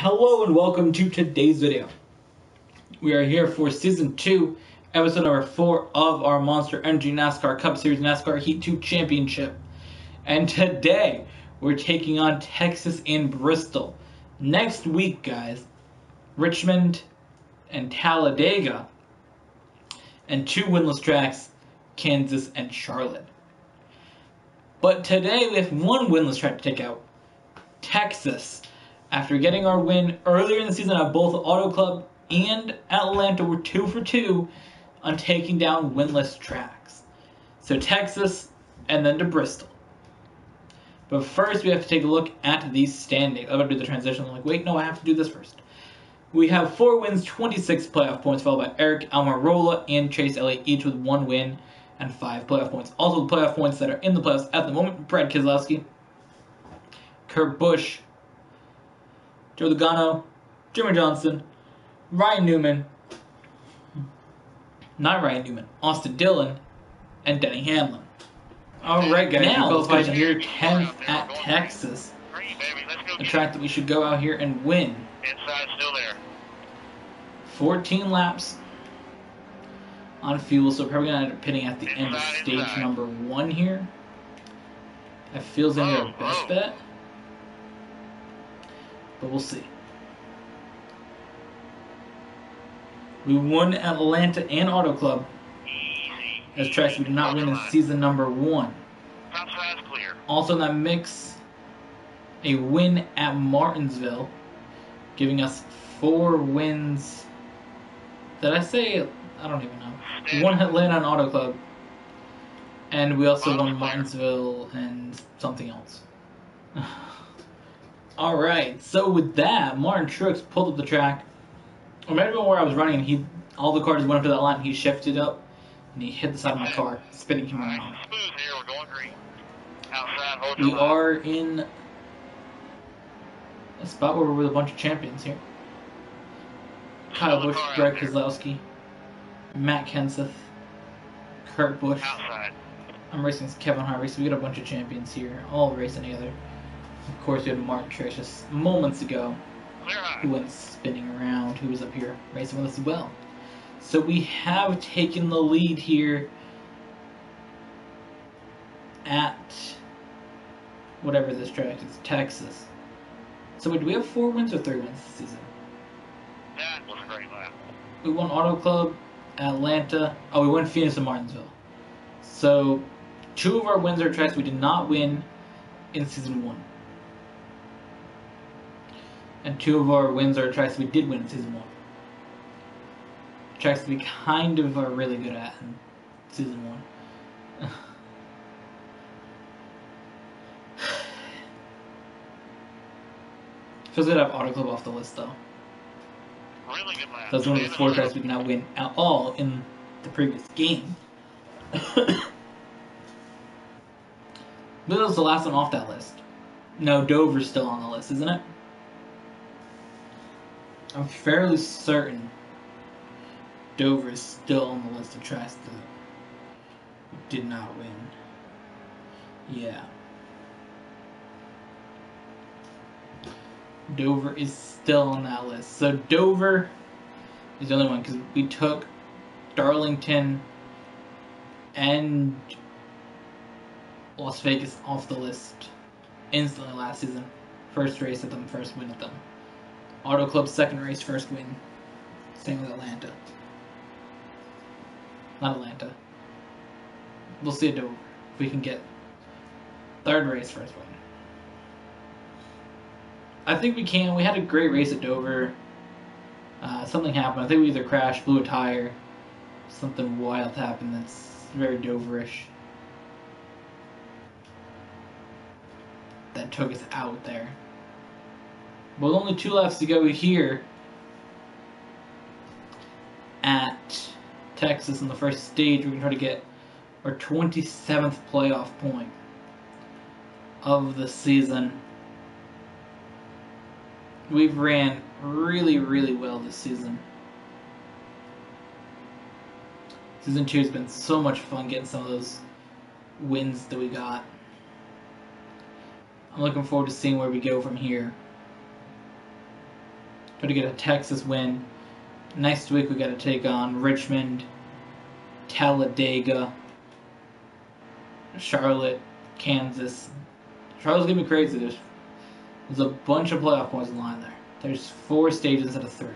Hello and welcome to today's video. We are here for Season 2, Episode number 4 of our Monster Energy NASCAR Cup Series NASCAR Heat 2 Championship. And today, we're taking on Texas and Bristol. Next week, guys, Richmond and Talladega. And 2 winless tracks, Kansas and Charlotte. But today, we have 1 winless track to take out, Texas. After getting our win earlier in the season at both Auto Club and Atlanta, we're 2 for 2 on taking down winless tracks. So Texas and then to Bristol. But first we have to take a look at these standings. I'm going to do the transition. I'm like, wait, no, I have to do this first. We have 4 wins, 26 playoff points, followed by Eric Almirola and Chase Elliott, each with 1 win and 5 playoff points. Also the playoff points that are in the playoffs at the moment: Brad Keselowski, Kurt Busch, Joe Logano, Jimmy Johnson, Ryan Newman, Austin Dillon, and Denny Hamlin. Alright guys, now we qualified here 10th at Texas. A track that we should go out here and win. Inside still there. 14 laps on fuel, so we're probably going to end up pitting at the end of stage number 1 here. That feels like our best bet. But we'll see. We won Atlanta and Auto Club as tracks we did not win in season number 1. Also in that mix, a win at Martinsville, giving us 4 wins. Did I say? I don't even know. We won Atlanta and Auto Club, and we also won Martinsville and something else. Alright, so with that, Martin Truex pulled up the track. Or maybe where I was running, and all the cars went up to that line, he shifted up, and he hit the side of my car, spinning him around. We are in a spot where we're with a bunch of champions here. Kyle Busch, Brad Keselowski, Matt Kenseth, Kurt Busch. I'm racing Kevin Harvick, so we got a bunch of champions here, all racing together. Of course, we had Martin Truex just moments ago, who went spinning around, who was up here racing with us as well. So we have taken the lead here at whatever this track is, Texas. So wait, do we have 4 wins or 3 wins this season? That was a great lap. We won Auto Club, Atlanta. Oh, we won Phoenix and Martinsville. So 2 of our wins are tracks we did not win in season 1. And 2 of our wins are tracks we did win in season 1. Tracks that we kind of are really good at in season 1. Feels good to have Auto Club off the list though. Really good lap. That's one of the 4 tracks we did not win at all in the previous game. This was the last one off that list. No, Dover's still on the list, isn't it? I'm fairly certain Dover is still on the list of tracks that we did not win. Yeah. Dover is still on that list. So Dover is the only one, because we took Darlington and Las Vegas off the list instantly last season. First race at them, first win at them. Auto Club, second race, first win. Same with Atlanta. Not Atlanta. We'll see at Dover if we can get third race, first win. I think we can. We had a great race at Dover. Something happened. I think we either crashed, blew a tire. Something wild happened that's very Doverish. That took us out there. But with only 2 laps to go here at Texas in the first stage, we're going to try to get our 27th playoff point of the season. We've ran really, really well this season. Season 2 has been so much fun getting some of those wins that we got. I'm looking forward to seeing where we go from here. Got to get a Texas win. Next week we got to take on Richmond, Talladega, Charlotte, Kansas. Charlotte's gonna be crazy. There's a bunch of playoff points in line there. There's 4 stages instead of 3.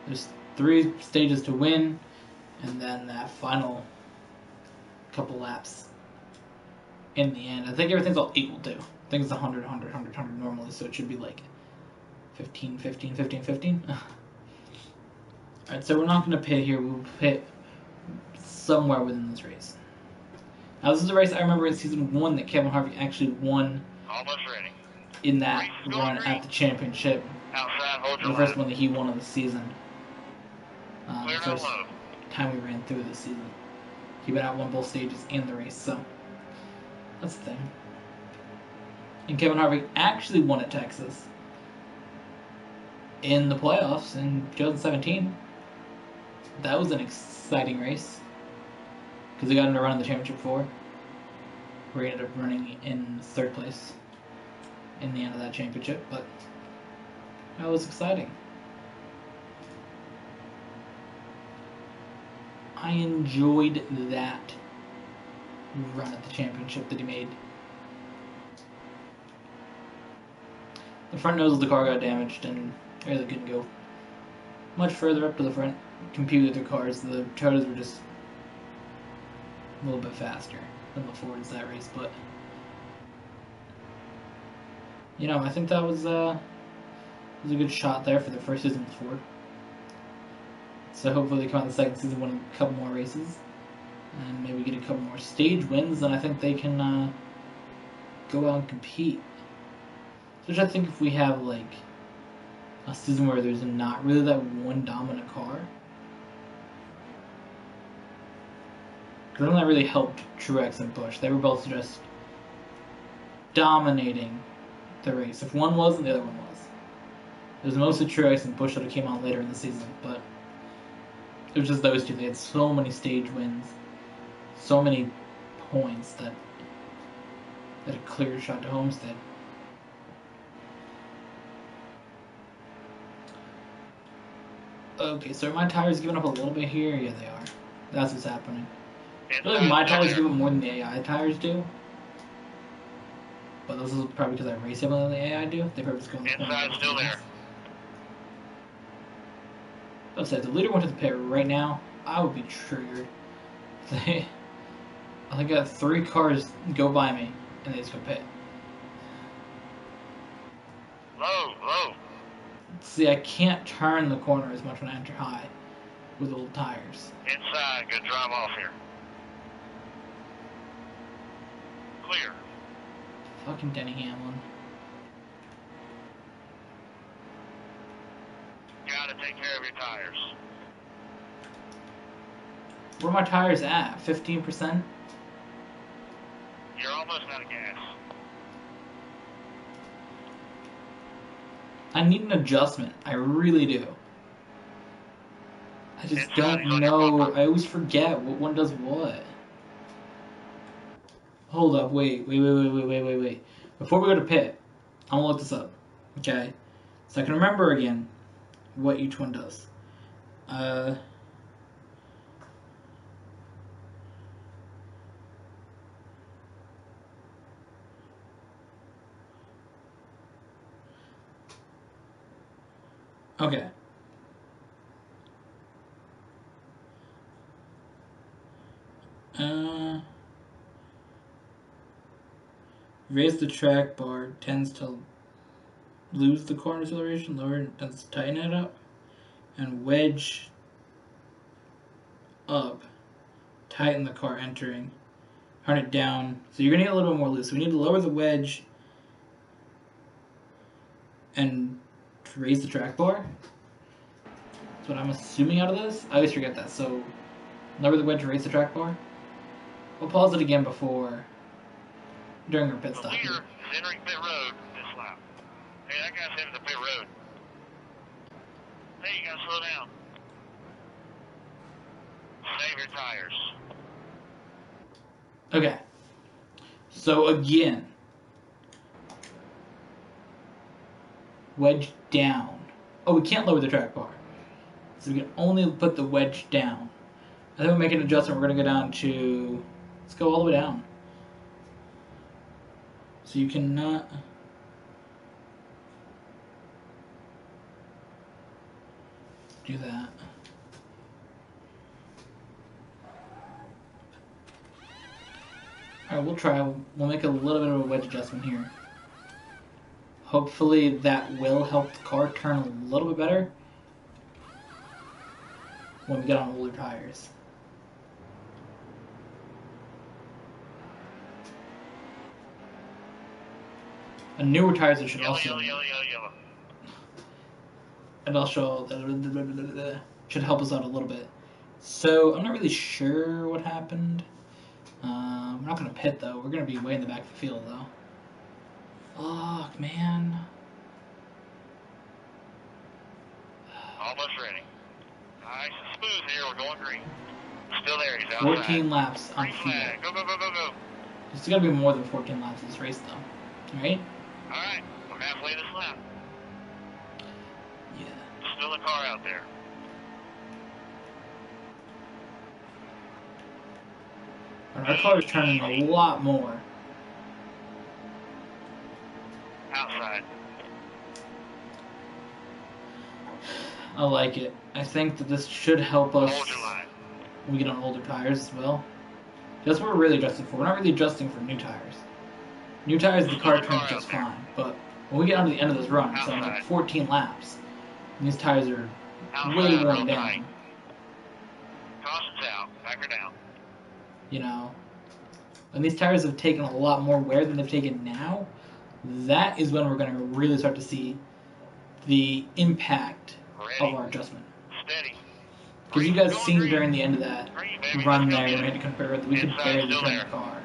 There's 3 stages to win, and then that final couple laps in the end. I think everything's all equal too. I think it's 100, 100, 100, 100 normally, so it should be like 15, 15, 15, 15. Alright, so we're not going to pit here. We'll pit somewhere within this race. Now, this is a race I remember in Season 1 that Kevin Harvick actually won. Almost ready. In that run at the championship. Outside, hold your The first line. one that he won of the season. The Clear first down low. time we ran through the season. He went out, won both stages in the race, so that's the thing. And Kevin Harvick actually won at Texas in the playoffs in 2017. That was an exciting race because he got him to run in the championship 4, where he ended up running in 3rd place in the end of that championship, but that was exciting. I enjoyed that run at the championship that he made. The front nose of the car got damaged and really couldn't go much further up to the front. Compete with the cars. The Toyotas were just a little bit faster than the Fords that race, but you know, I think that was a good shot there for the first season with Ford. So hopefully they come out the second season winning a couple more races and maybe get a couple more stage wins, and I think they can go out and compete. Which I think if we have like a season where there's not really that one dominant car, because that really helped Truex and Busch. They were both just dominating the race. If one wasn't, the other one was. It was mostly Truex and Busch that came out later in the season, but it was just those two. They had so many stage wins, so many points that a clear shot to Homestead. Okay, so are my tires giving up a little bit here? Yeah, they are. That's what's happening. I feel like my tires give up more than the AI tires do. But this is probably because I race it more than the AI do. They probably just go in the corner. Inside, still there. I said, if the leader went to the pit right now, I would be triggered. I think I got 3 cars go by me, and they just go pit. Low, low. See, I can't turn the corner as much when I enter high with old tires. Inside, good drive off here. Clear. Fucking Denny Hamlin. Gotta take care of your tires. Where are my tires at? 15%? You're almost out of gas. I need an adjustment. I really do. I just don't know. I always forget what one does what. Hold up. Wait. Before we go to pit, I want to look this up. Okay? So I can remember again what each one does. Okay. Raise the track bar tends to lose the corner acceleration, lower it tends to tighten it up, and wedge up, tighten the car entering, turn it down. So you're gonna need a little bit more loose. So we need to lower the wedge and raise the track bar. That's what I'm assuming out of this. I always forget that. So lower the wedge, raise the track bar. We'll pause it again during our pit The stop. leader is entering pit road this lap. Hey, that guy's heading to pit road. Hey, you gotta slow down. Save your tires. Okay. So again, wedge down, Oh, we can't lower the track bar. So we can only put the wedge down. I think we'll make an adjustment. We're going to go down to... Let's go all the way down. So you cannot... do that. Alright, we'll try. We'll make a little bit of a wedge adjustment here. Hopefully that will help the car turn a little bit better when we get on older tires. And newer tires should also... Yellow. And also should help us out a little bit. So I'm not really sure what happened. We're not going to pit though. We're going to be way in the back of the field though. Fuck, man. Almost ready. Nice and smooth here. We're going green. Still there. He's outside. 14 laps on Green field. flag. Go. There's got to be more than 14 laps this race though. Alright? Alright. We're halfway this lap. Yeah. Still a car out there. Our car is turning a lot more. Outside. I like it. I think that this should help us Hold your line. when we get on older tires as well. That's what we're really adjusting for. We're not really adjusting for new tires. New tires, the car turns just fine. But when we get onto the end of this run, so like 14 laps, and these tires are way worn down. Caution's out. Back her down. You know, and these tires have taken a lot more wear than they've taken now. That is when we're going to really start to see the impact of our adjustment. Steady. Because you guys seen during the end of that run there, we had to compare it, we could barely turn the car.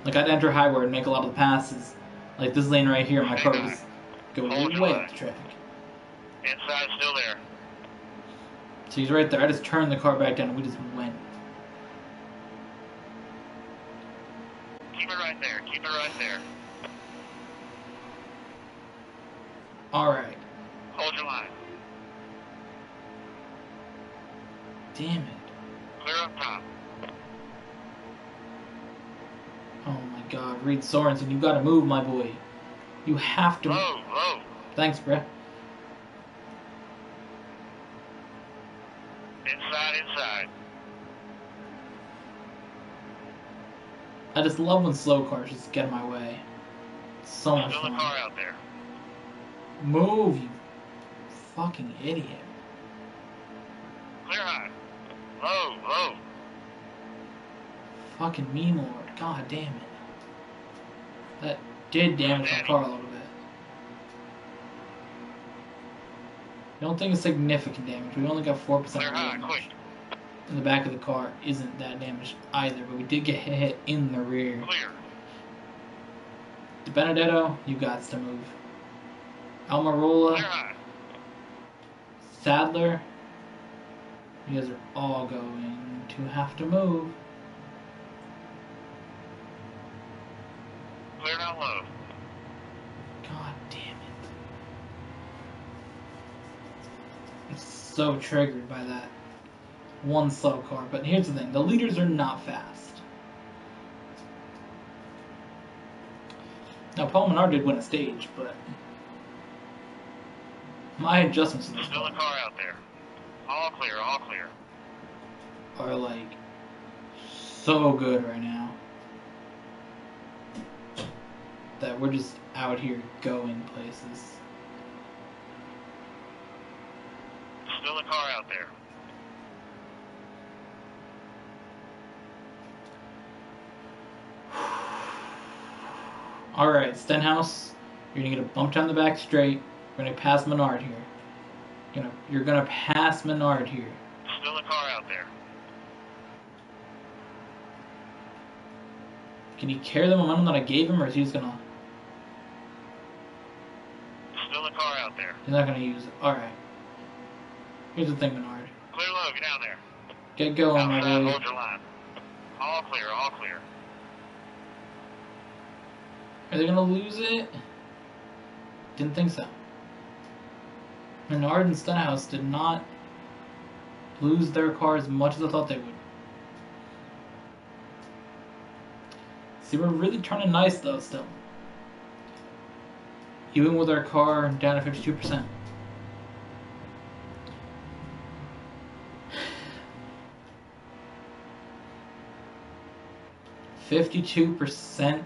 Like I'd enter highway and make a lot of the passes. Like this lane right here, my car was going way up the track. Inside still there. So he's right there. I just turned the car back down and we just went. Keep it right there. Keep it right there. Alright. Hold your line. Damn it. Clear up top. Oh my god, Reed Sorensen, you gotta move, my boy. You have to. Low. Thanks, bruh. Inside. I just love when slow cars just get in my way. It's so much Still a fun. car out there. Move, you fucking idiot. Clear high. Low. Fucking mean lord. God damn it. That did damage my car a little bit. I don't think it's significant damage. We only got 4% Clear high, damage. quick. And the back of the car isn't that damaged either, but we did get hit in the rear. Clear. De Benedetto, you got to move. Clear Almirola, high. Sadler, you guys are all going to have to move. Clear down low. God damn it. I'm so triggered by that one slow car. But here's the thing, the leaders are not fast. Now Paul Menard did win a stage, but my adjustments to this Still a car out there. All clear. are like so good right now that we're just out here going places. Still a car out there. Alright, Stenhouse, you're gonna get a bump down the back straight. We're gonna pass Menard here. You're gonna pass Menard here. Still a car out there. Can he carry the momentum that I gave him, or is he just gonna... Still a car out there. He's not gonna use it. Alright. Here's the thing, Menard. Clear low. Get down there. Get going, my Outside, boy. hold your line. All clear. Are they gonna lose it? Didn't think so. Menard and Stenhouse did not lose their car as much as I thought they would. See, we're really turning nice though still. Even with our car down to 52%. %52%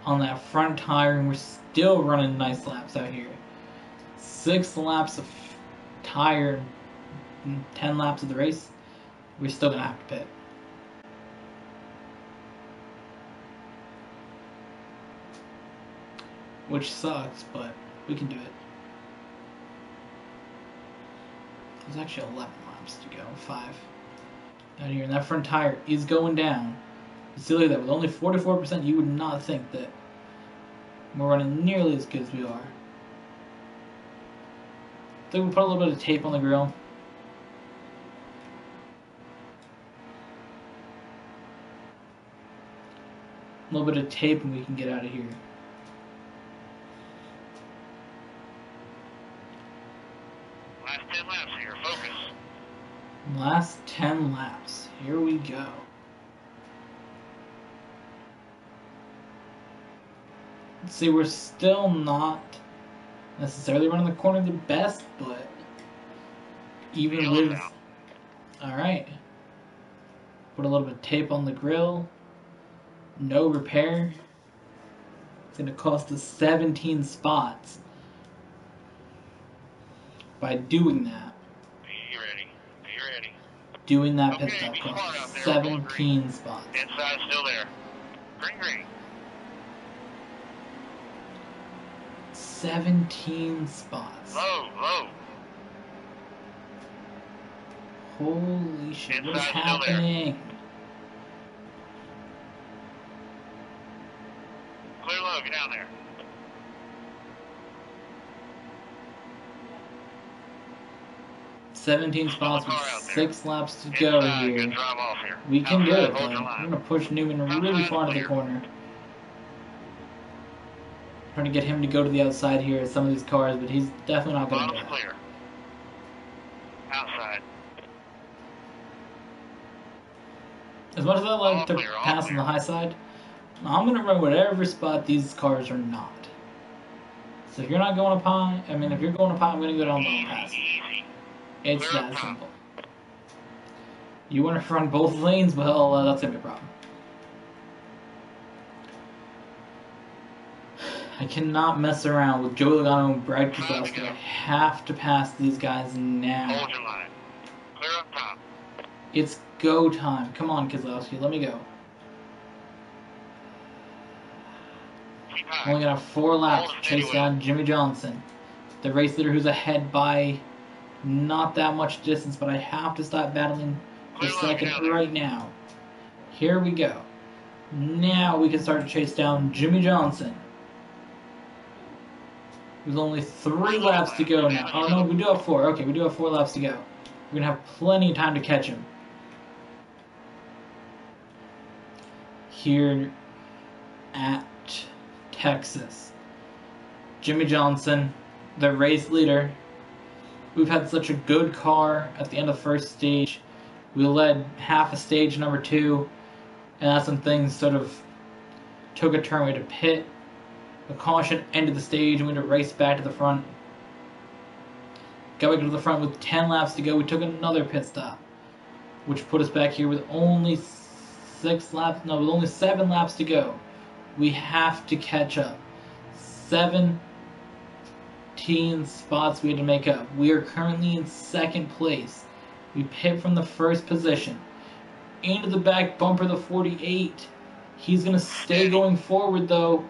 on that front tire, and we're still running nice laps out here. 6 laps of tire and 10 laps of the race, we're still gonna have to pit. Which sucks, but we can do it. There's actually 11 laps to go, 5. Out here, and that front tire is going down. Silly that with only 44%, you would not think that we're running nearly as good as we are. I think we'll put a little bit of tape on the grill. A little bit of tape and we can get out of here. Last 10 laps here, focus. Last 10 laps. Here we go. Let's see, we're still not necessarily running the corner the best, but even with... Alright. Put a little bit of tape on the grill. No repair. It's going to cost us 17 spots. By doing that. Be ready. Be ready. Doing that pit stop costs 17 spots. Inside still there. Green. 17 spots. Low. Holy shit, what is Inside happening? Clear low, get down there. $17 spots with 6 laps to go Inside, here. good drive off here. We can do it, Hold though. your We're line. going to push Newman really far into the corner. Trying to get him to go to the outside here at some of these cars, but he's definitely not going to do Bottom's that. clear. Outside. As much as I like All to clear, all pass on clear. the high side, I'm going to run whatever spot these cars are not. So if you're not going up high, if you're going up high, I'm going to go down low and pass. Easy. It's Clear that up top. simple. You want to run both lanes? Well, that's going to be a problem. I cannot mess around with Joey Logano and Brad Keselowski. I have to pass these guys now. Hold your line. Clear up top. It's go time. Come on, Keselowski, let me go. Keep high. Only got 4 laps to Hold chase steady down Jimmy Johnson, the race leader who's ahead by not that much distance, but I have to stop battling for Clear low, second get down there. right now. Here we go. Now we can start to chase down Jimmy Johnson. There's only 3 laps to go now. Oh no, we do have 4. Okay, we do have 4 laps to go. We're going to have plenty of time to catch him. Here at Texas. Jimmy Johnson, the race leader. We've had such a good car at the end of the first stage. We led half of stage number 2, and that's when things sort of took a turn. We had to pit. The caution ended the stage, and we had to race back to the front. Got back to the front with 10 laps to go. We took another pit stop, which put us back here with only 7 laps to go. We have to catch up. 17 spots we had to make up. We are currently in 2nd place. We pit from the 1st position. Into the back bumper, the 48. He's going to stay going forward, though.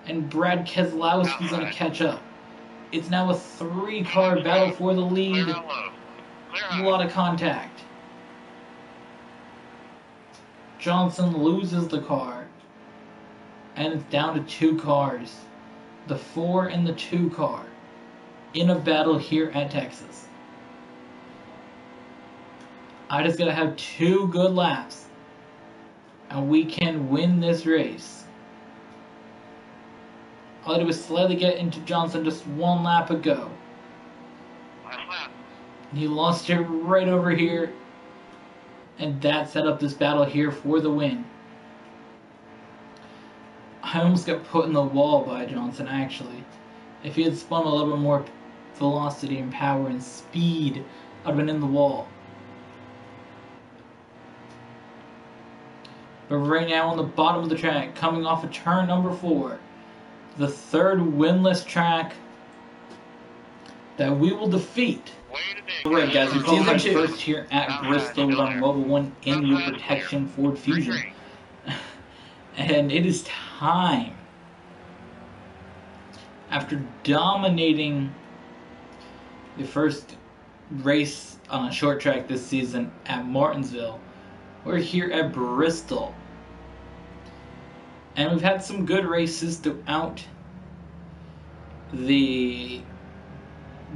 And Brad Keselowski's going to catch up. It's now a 3-car battle for the lead. Clear out low. Clear A high. lot of contact. Johnson loses the car. And it's down to 2 cars. The 4 and the 2 car. In a battle here at Texas. I just got to have 2 good laps. And we can win this race. All I did was slightly get into Johnson just one lap ago. Last lap. He lost it right over here. And that set up this battle here for the win. I almost got put in the wall by Johnson, actually. If he had spun a little bit more velocity and power and speed, I'd have been in the wall. But right now on the bottom of the track, coming off of turn number 4, the third winless track that we will defeat. Alright guys, we're season 2 first here at Bristol with our Mobile 1 in-wheel protection Ford Fusion. And it is time. After dominating the first race on a short track this season at Martinsville, we're here at Bristol. And we've had some good races throughout the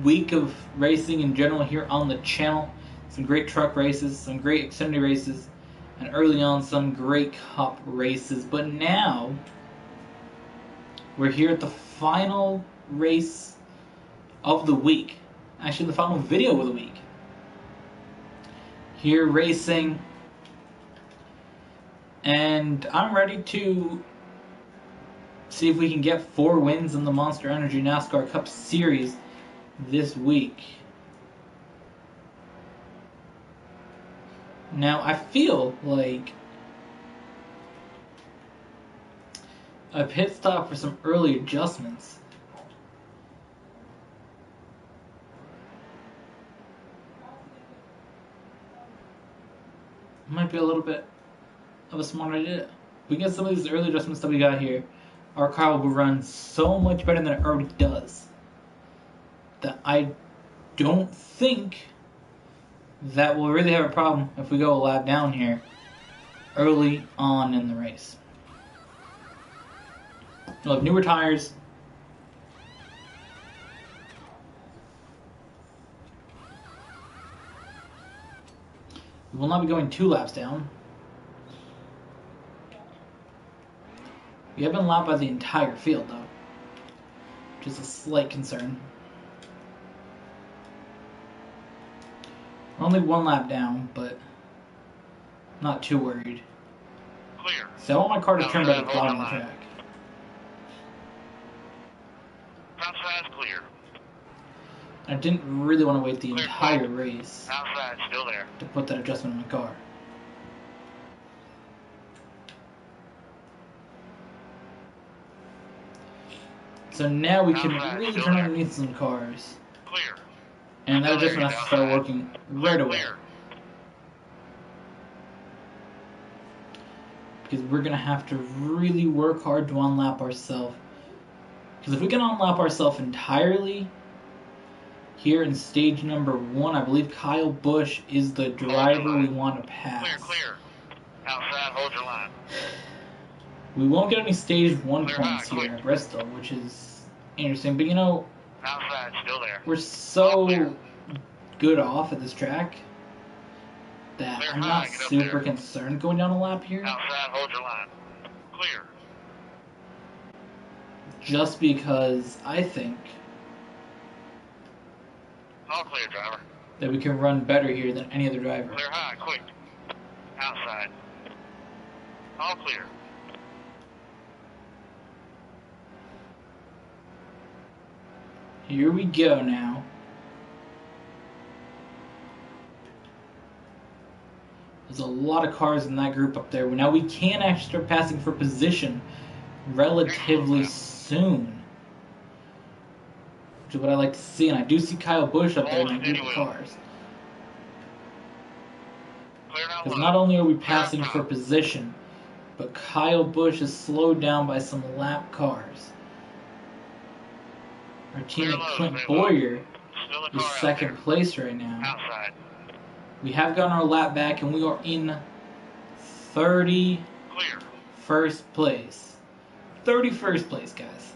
week of racing in general here on the channel. Some great truck races, some great Xfinity races, and early on some great Cup races. But now we're here at the final race of the week. Actually, the final video of the week. Here racing, and I'm ready to see if we can get 4 wins in the Monster Energy NASCAR Cup Series this week. Now, I feel like a pit stop for some early adjustments might be a little bit of a smart idea. We get some of these early adjustments that we got here, our car will run so much better than it already does that I don't think that we'll really have a problem if we go a lap down here early on in the race. We'll have newer tires. We will not be going 2 laps down. We have been lapped by the entire field though, which is a slight concern. We're only 1 lap down, but not too worried. Clear. So I want my car to turn back at the bottom of the track. Outside clear. I didn't really want to wait the entire race Outside still there. to put that adjustment in my car. So now we can really turn underneath some cars. Clear. And that adjustment has to start working right away. Because we're going to have to really work hard to unlap ourselves. Because if we can unlap ourselves entirely, here in stage number 1, I believe Kyle Busch is the driver we want to pass. Clear, clear. Outside, hold your line. We won't get any stage 1 Clear points high, here at Bristol, which is interesting. But you know, outside, still there. we're so good off at this track that Clear I'm high, not get up super there. concerned going down a lap here. Outside, hold your line. Clear. Just because I think All clear, driver. that we can run better here than any other driver. Clear high, quick. Outside. All clear. Here we go now. There's a lot of cars in that group up there. Now we can actually start passing for position relatively soon, which is what I like to see. And I do see Kyle Busch up there in that group of cars. Clear down Because low. not only are we passing for position, but Kyle Busch is slowed down by some lap cars. Our teammate Clint Boyer Still a is car out second there. place right now. Outside. We have gotten our lap back and we are in 31st Clear. place. 31st place, guys.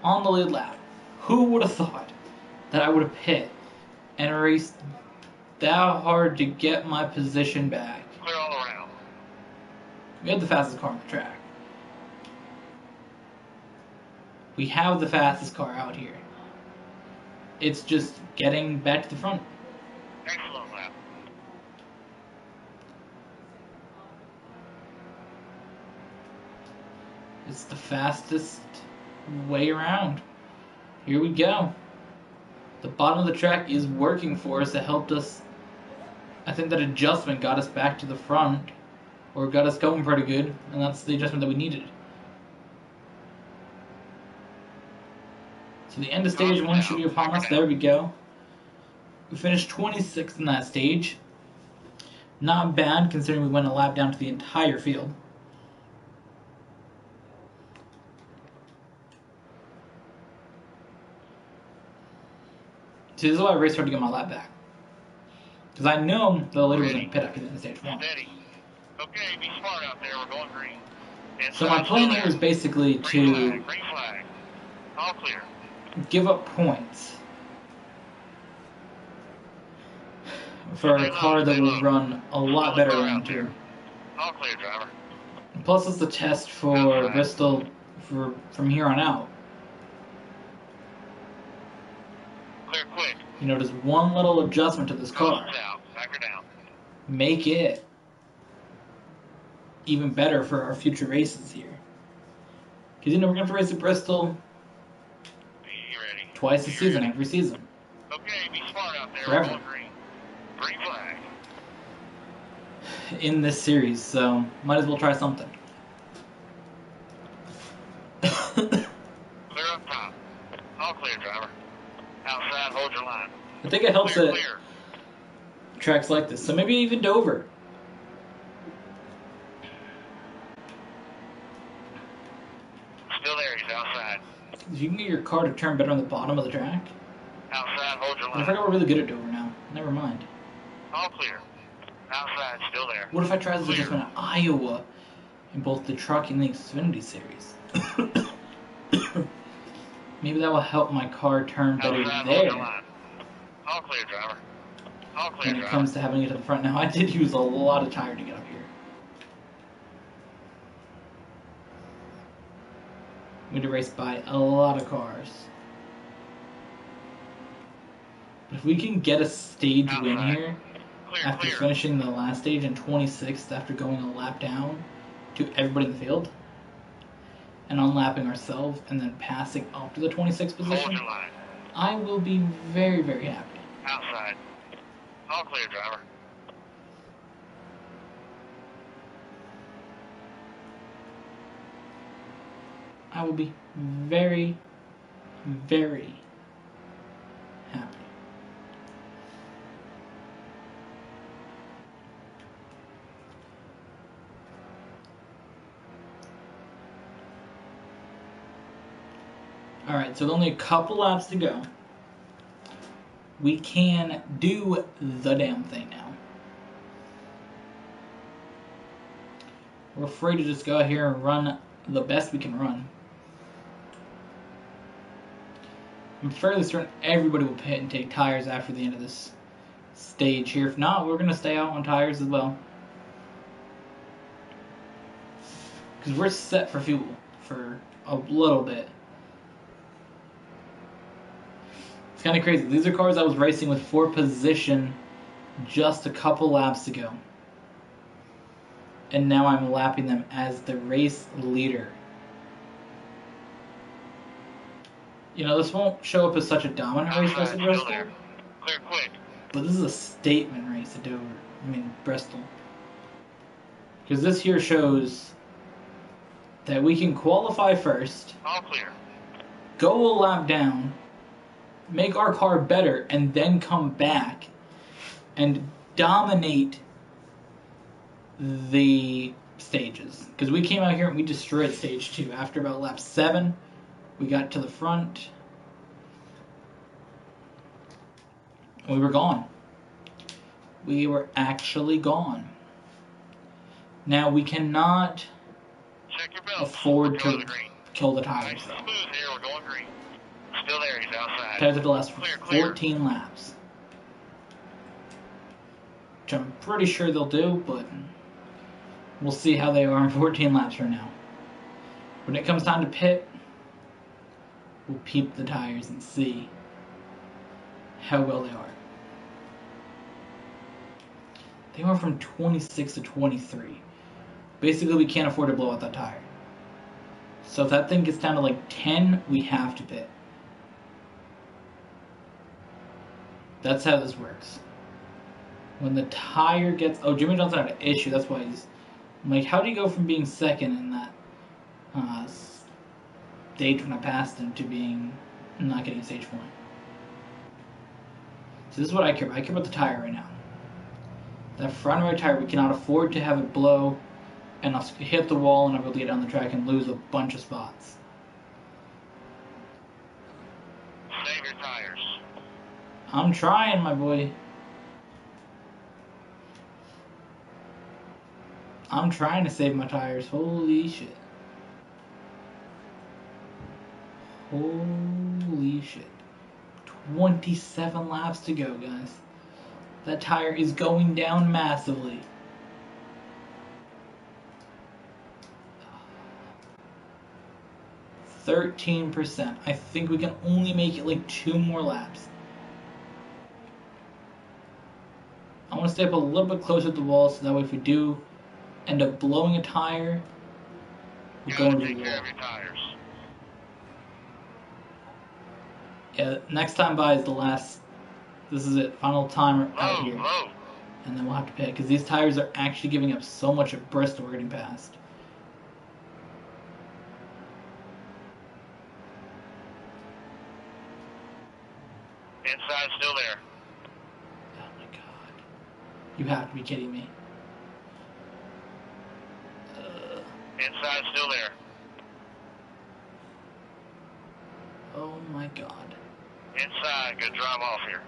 On the lead lap. Who would have thought that I would have pit and raced that hard to get my position back? Clear all around. We had the fastest car on the track. We have the fastest car out here. It's just getting back to the front. Excellent lap. It's the fastest way around. Here we go. The bottom of the track is working for us. It helped us. I think that adjustment got us back to the front, or got us going pretty good, and that's the adjustment that we needed. So the end of stage 1 should be upon us. There we go. We finished 26th in that stage. Not bad, considering we went a lap down to the entire field. See, this is why I raced hard to get my lap back. Because I know the later was going to pit after the end of stage 1. Steady. Okay, be smart out there. We're going green. So my plan here is basically to Green flag. All clear. give up points for a car that will run a lot better around here. All clear, driver. Plus, it's the test for Bristol from here on out. Clear quick. You know, just one little adjustment to this car. Out. Back her down. Make it even better for our future races here. Because, you know, we're going to race at Bristol Be ready. twice a season, every season. Okay, be smart out there. Forever. We're going green. Green flag. In this series, so might as well try something. Clear up top. All clear, driver. Outside, hold your line. I think it helps Clear, at clear. tracks like this, so maybe even Dover. Still there, he's outside. You can get your car to turn better on the bottom of the track. Outside, hold your I line. forgot we're really good at Dover now. Never mind. All clear. Outside, still there. What if I try this Clear. adjustment at Iowa in both the truck and the Xfinity series? Maybe that will help my car turn better Outside, hold your there line. All clear, driver. All clear, when it driver. comes to having it to the front. Now, I did use a lot of tire to get up here. We had to race by a lot of cars. But if we can get a stage win Outside. here, Clear, after clear. finishing the last stage in 26th after going a lap down to everybody in the field, and unlapping ourselves and then passing up to the 26th Hold position, your line. I will be very, very happy. Outside. All clear, driver. I will be very, very happy. Alright, so only a couple laps to go. We can do the damn thing now. We're free to just go out here and run the best we can run. I'm fairly certain everybody will pit and take tires after the end of this stage here. If not, we're going to stay out on tires as well. Because we're set for fuel for a little bit. It's kind of crazy. These are cars I was racing with for position just a couple laps ago. And now I'm lapping them as the race leader. You know, this won't show up as such a dominant race as at Bristol, Clear quick. but this is a statement race at Dover. Bristol. Because this here shows that we can qualify first, All clear. go a lap down, make our car better, and then come back and dominate the stages. Because we came out here and we destroyed stage 2. After about lap 7, we got to the front. We were gone. We were actually gone. Now, we cannot Check your belt. afford Go to the green. kill the Nice tires, and though. smooth here. We're going green. Still there. He's outside. Tires have to last Clear, clear. 14 laps. Which I'm pretty sure they'll do, but we'll see how they are in 14 laps from now. When it comes time to pit, We'll peep the tires and see how well they are. They went from 26 to 23. Basically, we can't afford to blow out that tire. So if that thing gets down to like 10, we have to pit. That's how this works. When the tire gets... Oh, Jimmy Johnson had an issue. That's why he's... I'm like, how do you go from being second in that stage when I passed him to being not getting a stage point? So this is what I care about. I care about the tire right now. That front right tire, we cannot afford to have it blow and us hit the wall and I'll be able to get down the track and lose a bunch of spots. Save your tires. I'm trying, my boy. I'm trying to save my tires. Holy shit. Holy shit. 27 laps to go, guys. That tire is going down massively. %. I think we can only make it like 2 more laps. I want to stay up a little bit closer to the wall so that way if we do end up blowing a tire, we'll go into the wall. Take care of your tires. Yeah, next time by is the last. This is it, final timer out here. Low. And then we'll have to pit because these tires are actually giving up so much at Bristol we're getting past. Inside still there. Oh my god. You have to be kidding me. Inside still there. Oh my god. Inside, good drive off here.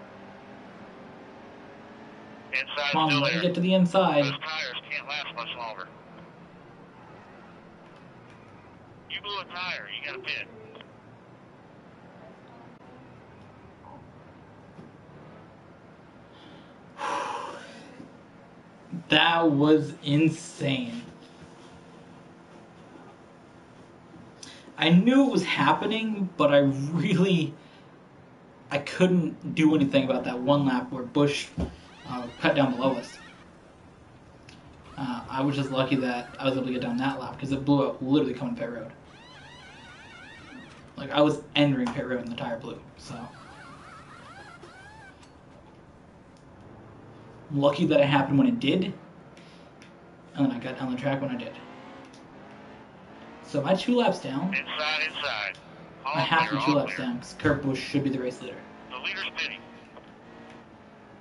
Inside Come on, still let there. me get to the inside. Those tires can't last much longer. You blew a tire, you gotta pit. That was insane. I knew it was happening, but I couldn't do anything about that one lap where Busch cut down below us. I was just lucky that I was able to get down that lap because it blew out literally coming pit road. Like I was entering pit road and the tire blew, so. I'm lucky that it happened when it did, and then I got down the track when I did. So am I 2 laps down? Inside. I have to be 2 laps down because Kurt Busch should be the race leader. The leader's pitting.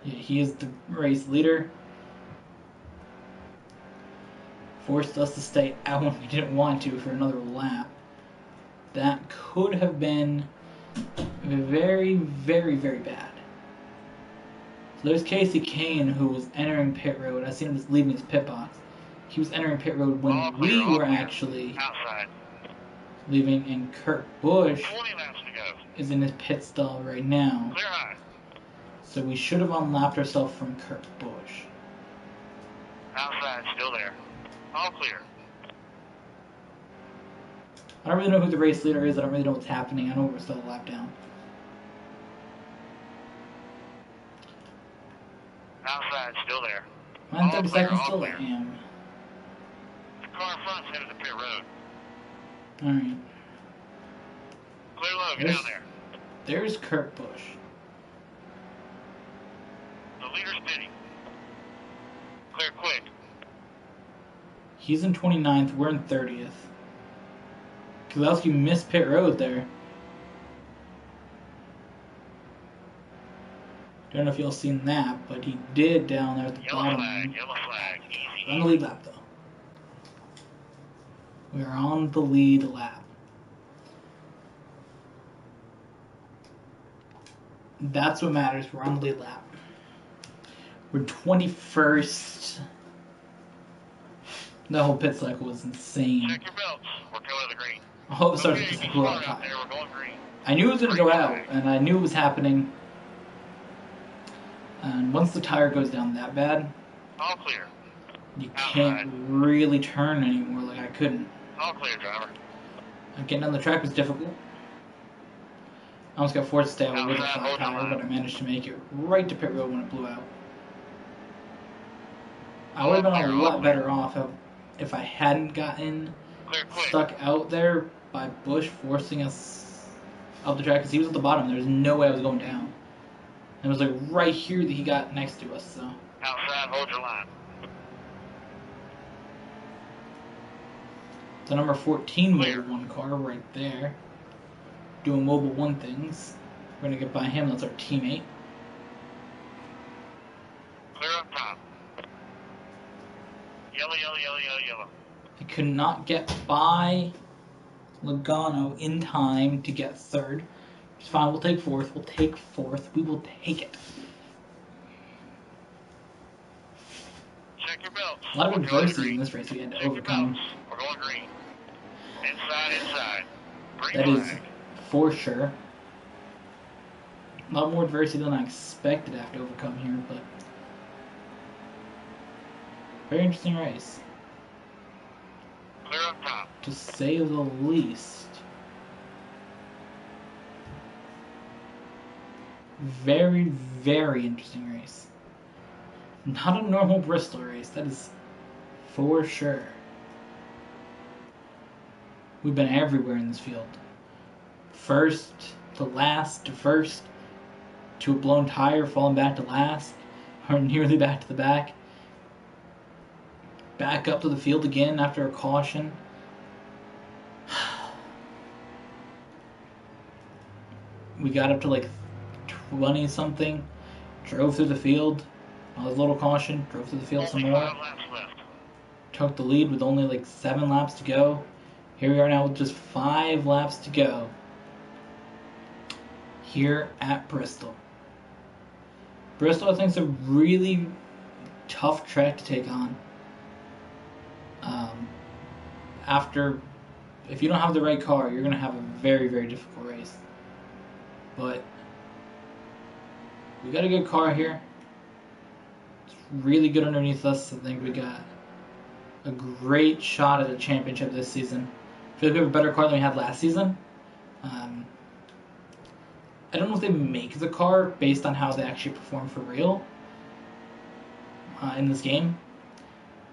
Yeah, he is the race leader. Forced us to stay out when we didn't want to for another lap. That could have been very, very, very bad. So there's Casey Kane who was entering pit road. I seen him just leaving his pit box. He was entering pit road when we were actually outside leaving, and Kurt Busch 20 laps to go. is in his pit stall right now. Clear high. So we should have unlapped ourselves from Kurt Busch. Outside, still there. All clear. I don't really know who the race leader is. I don't really know what's happening. I know we're still a lap down. Outside, still there. I'm 30 clear, seconds all still. clear. I am. The car in front's headed to pit road. Alright. Clear low, get down there. There's Kurt Busch. The leader's pitting. Clear quick. He's in 29th. We're in 30th. Kozlowski missed pit road there. Don't know if y'all seen that, but he did down there at the bottom. Yellow flag. Easy. On the lead lap, though. We are on the lead lap. That's what matters. We're on the lead lap. We're 21st. The whole pit cycle was insane. Check your belts. We're going to the green. I hope it started Okay, to keep go smart out. out there. We're going green. I knew it was going to go out, and I knew it was happening. And once the tire goes down that bad, All clear. you can't really turn anymore like I couldn't. All clear, driver. Getting down the track was difficult. I almost got forced to stay out with a Outside, flat hold the tire, line. but I managed to make it right to pit road when it blew out. I would have been a lot better off if I hadn't gotten Clear, quick. stuck out there by Bush forcing us up the track because he was at the bottom. There was no way I was going down. And it was like right here that he got next to us. So Outside, hold your line. the number 14 Clear. Mobile 1 car right there, doing Mobile 1 things. We're gonna get by him. That's our teammate. Clear up top. Yellow, yellow, yellow, yellow, yellow. I could not get by Logano in time to get third. It's fine. We'll take fourth. We'll take fourth. We will take it. Check your belts. A lot of We're going adversity green. in this race we had to Check your overcome. belts. We're going green. Inside, inside. Green That is flag. for sure. A lot more adversity than I expected to have to overcome here, but very interesting race, Clear up top. to say the least. Very, very interesting race. Not a normal Bristol race, that is for sure. We've been everywhere in this field. First to last to first, to a blown tire, falling back to last, or nearly back to the back. Back up to the field again after a caution. We got up to like 20 something, drove through the field, another little caution, drove through the field some Only more, 5 laps left. took the lead with only like 7 laps to go. Here we are now with just 5 laps to go here at Bristol. Bristol, I think, is a really tough track to take on. If you don't have the right car, you're going to have a very, very difficult race. But we got a good car here. It's really good underneath us. I think we got a great shot at a championship this season. I feel like we have a better car than we had last season. I don't know if they make the car based on how they actually perform for real in this game.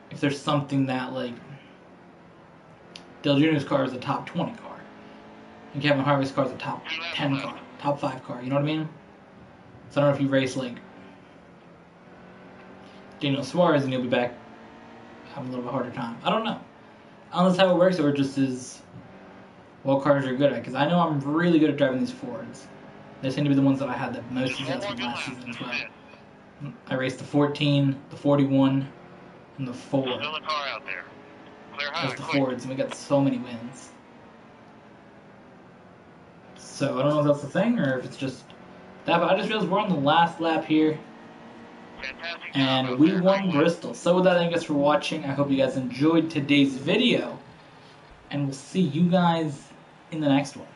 If there's something that, like, Dale Jr.'s car is a top 20 car, and Kevin Harvick's car is a top 10 car, top 5 car, you know what I mean? So I don't know if you race, like, Daniel Suarez and you'll be back having a little bit harder time. I don't know. I don't know if that's how it works, or just is what cars you're good at, because I know I'm really good at driving these Fords. They seem to be the ones that I had the most success with last season as well. I raced the 14, the 41, and the 4. Still a car out there. Clear high, As the quick. Fords, and we got so many wins. So I don't know if that's the thing, or if it's just that, but I just realized we're on the last lap here, Fantastic job and out we there. won Great work. Bristol. So with that, thank you guys for watching. I hope you guys enjoyed today's video, and we'll see you guys in the next one.